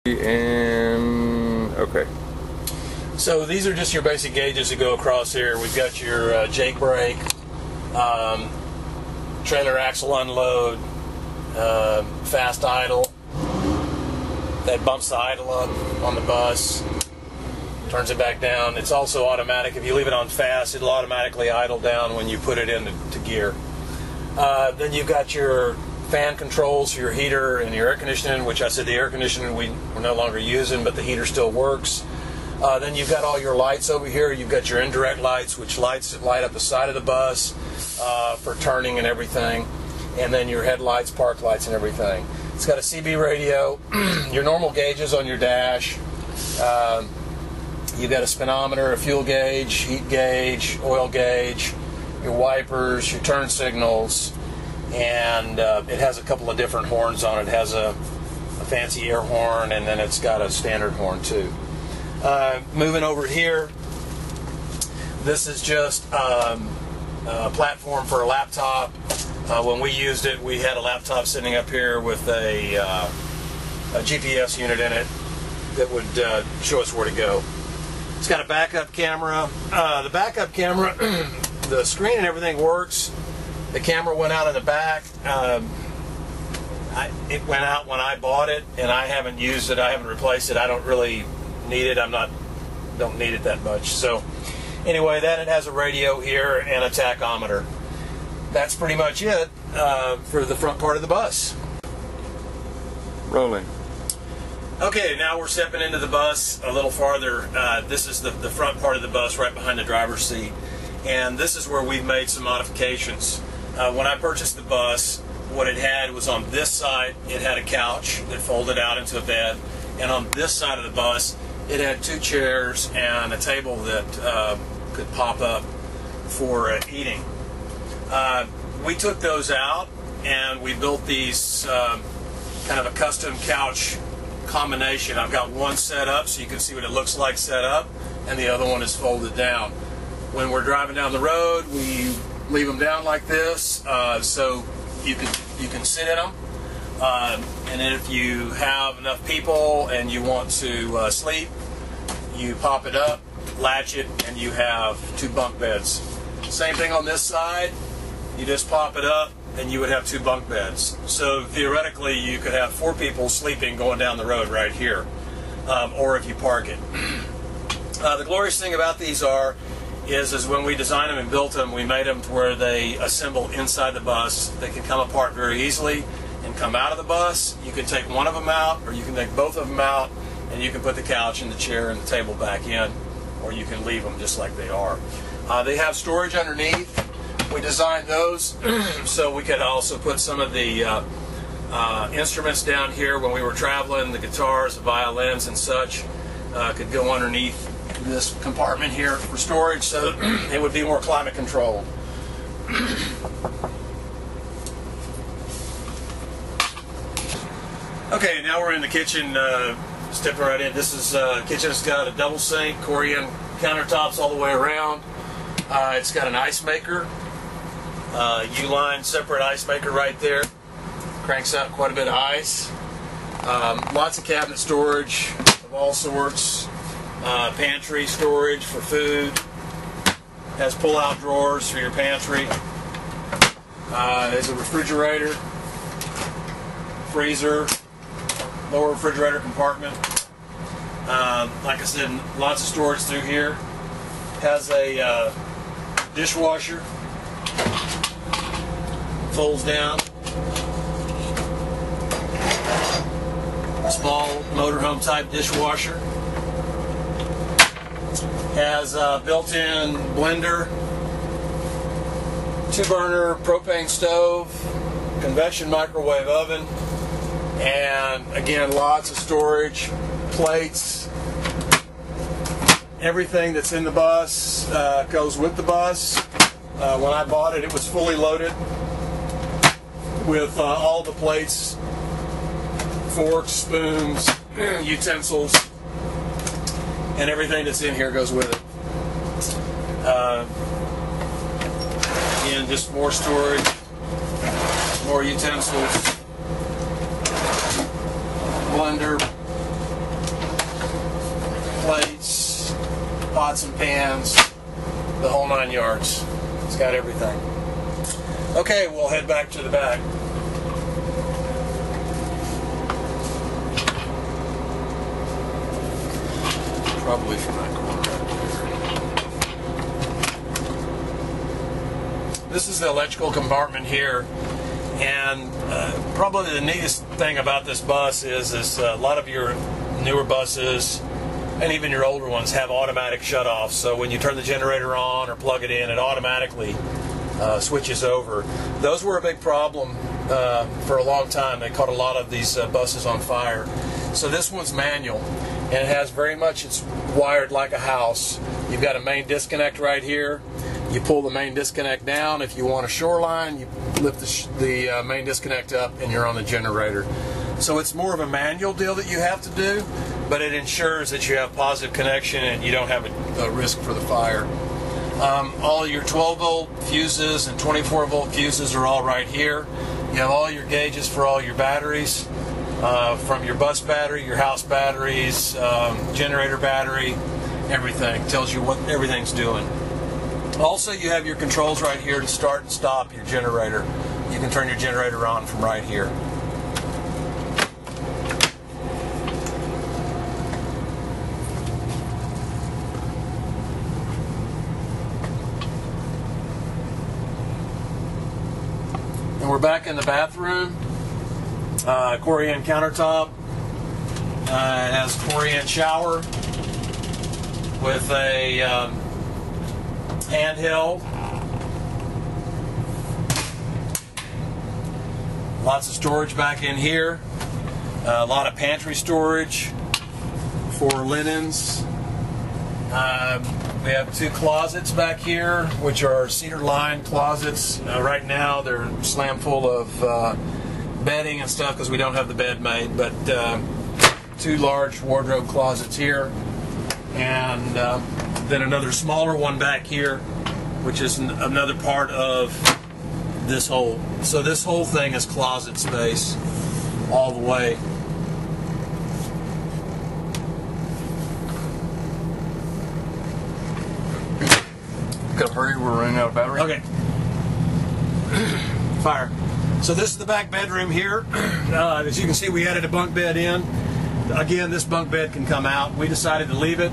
And okay. So these are just your basic gauges that go across here. We've got your Jake brake, trailer axle unload, fast idle. That bumps the idle up on the bus, turns it back down. It's also automatic. If you leave it on fast, it'll automatically idle down when you put it into gear. Then you've got your fan controls for your heater and your air conditioning, which I said the air conditioning we're no longer using, but the heater still works. Then you've got all your lights over here. You've got your indirect lights, which light up the side of the bus for turning and everything. And then your headlights, park lights, and everything. It's got a CB radio, your normal gauges on your dash. You've got a speedometer, a fuel gauge, heat gauge, oil gauge, your wipers, your turn signals, and it has a couple of different horns on it. It has a fancy air horn, and then it's got a standard horn too. Moving over here, this is just a platform for a laptop. When we used it, we had a laptop sitting up here with a GPS unit in it that would show us where to go. It's got a backup camera. The backup camera, the screen and everything works. The camera went out in the back. It went out when I bought it, and I haven't used it. I haven't replaced it. I don't really need it. Don't need it that much. So anyway, then it has a radio here and a tachometer. That's pretty much it for the front part of the bus. Rolling. Okay, now we're stepping into the bus a little farther. This is the front part of the bus right behind the driver's seat. And this is where we've made some modifications. When I purchased the bus, what it had was on this side, it had a couch that folded out into a bed. And on this side of the bus, it had 2 chairs and a table that could pop up for eating. We took those out and we built these kind of a custom couch combination. I've got one set up so you can see what it looks like set up, and the other one is folded down. When we're driving down the road, we leave them down like this so you can sit in them. And then if you have enough people and you want to sleep, you pop it up, latch it, and you have 2 bunk beds. Same thing on this side. You just pop it up and you would have 2 bunk beds. So theoretically you could have 4 people sleeping going down the road right here, or if you park it. The glorious thing about these is when we designed them and built them, we made them to where they assemble inside the bus. They can come apart very easily and come out of the bus. You can take one of them out, or you can take both of them out, and you can put the couch and the chair and the table back in, or you can leave them just like they are. They have storage underneath. We designed those so we could also put some of the instruments down here when we were traveling. The guitars, the violins, and such could go underneath this compartment here for storage, so it would be more climate controlled. Okay, now we're in the kitchen. Stepping right in. This is kitchen's got a double sink, Corian countertops all the way around. It's got an ice maker. U-line separate ice maker right there. Cranks out quite a bit of ice. Lots of cabinet storage of all sorts. Pantry storage for food. Has pull-out drawers for your pantry. There's a refrigerator, freezer, lower refrigerator compartment. Like I said, lots of storage through here. Has a dishwasher. Folds down. Small motorhome type dishwasher. Has a built-in blender, 2-burner propane stove, convection microwave oven, and again lots of storage, plates. Everything that's in the bus goes with the bus. When I bought it, it was fully loaded with all the plates, forks, spoons, utensils, and everything that's in here goes with it. Again, just more storage, more utensils, blender, plates, pots and pans, the whole 9 yards. It's got everything. Okay, we'll head back to the back. Probably from that corner right there. This is the electrical compartment here, and probably the neatest thing about this bus is a lot of your newer buses and even your older ones have automatic shut-offs. So when you turn the generator on or plug it in, it automatically switches over. Those were a big problem for a long time. They caught a lot of these buses on fire. So this one's manual, and it has very much, it's wired like a house. You've got a main disconnect right here. You pull the main disconnect down. If you want a shoreline, you lift the main disconnect up and you're on the generator. So it's more of a manual deal that you have to do, but it ensures that you have positive connection and you don't have a risk for the fire. All your 12-volt fuses and 24-volt fuses are all right here. You have all your gauges for all your batteries, from your bus battery, your house batteries, generator battery, everything. Tells you what everything's doing. Also, you have your controls right here to start and stop your generator. You can turn your generator on from right here. And we're back in the bathroom. Corian countertop. It has a Corian shower with a handheld. Lots of storage back in here. A lot of pantry storage for linens. We have 2 closets back here, which are cedar lined closets. Right now they're slam full of bedding and stuff because we don't have the bed made, but 2 large wardrobe closets here, and then another smaller one back here, which is another part of this whole. So this whole thing is closet space all the way. Gotta hurry, we're running out of battery. Okay. Fire. So this is the back bedroom here. As you can see, we added a bunk bed in. Again, this bunk bed can come out. We decided to leave it.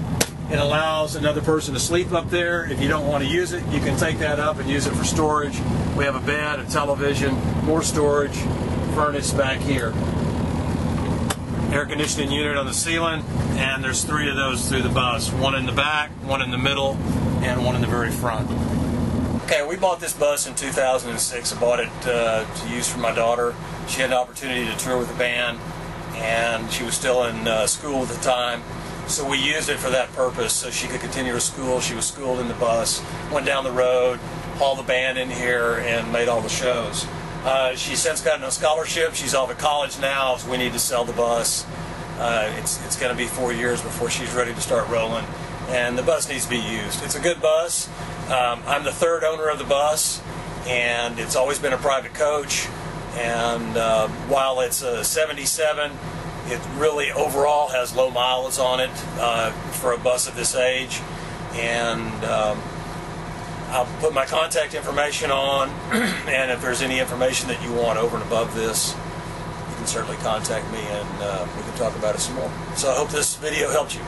It allows another person to sleep up there. If you don't want to use it, you can take that up and use it for storage. We have a bed, a television, more storage, furnace back here. Air conditioning unit on the ceiling, and there's 3 of those through the bus. 1 in the back, 1 in the middle, and 1 in the very front. Okay, we bought this bus in 2006. I bought it to use for my daughter. She had an opportunity to tour with the band, and she was still in school at the time. So we used it for that purpose, so she could continue her school. She was schooled in the bus, went down the road, hauled the band in here, and made all the shows. She's since gotten a scholarship. She's off at college now, so we need to sell the bus. It's going to be 4 years before she's ready to start rolling, and the bus needs to be used. It's a good bus. I'm the 3rd owner of the bus, and it's always been a private coach. And while it's a 77, it really overall has low mileage on it for a bus of this age. And I'll put my contact information on, and if there's any information that you want over and above this, you can certainly contact me, and we can talk about it some more. So I hope this video helped you.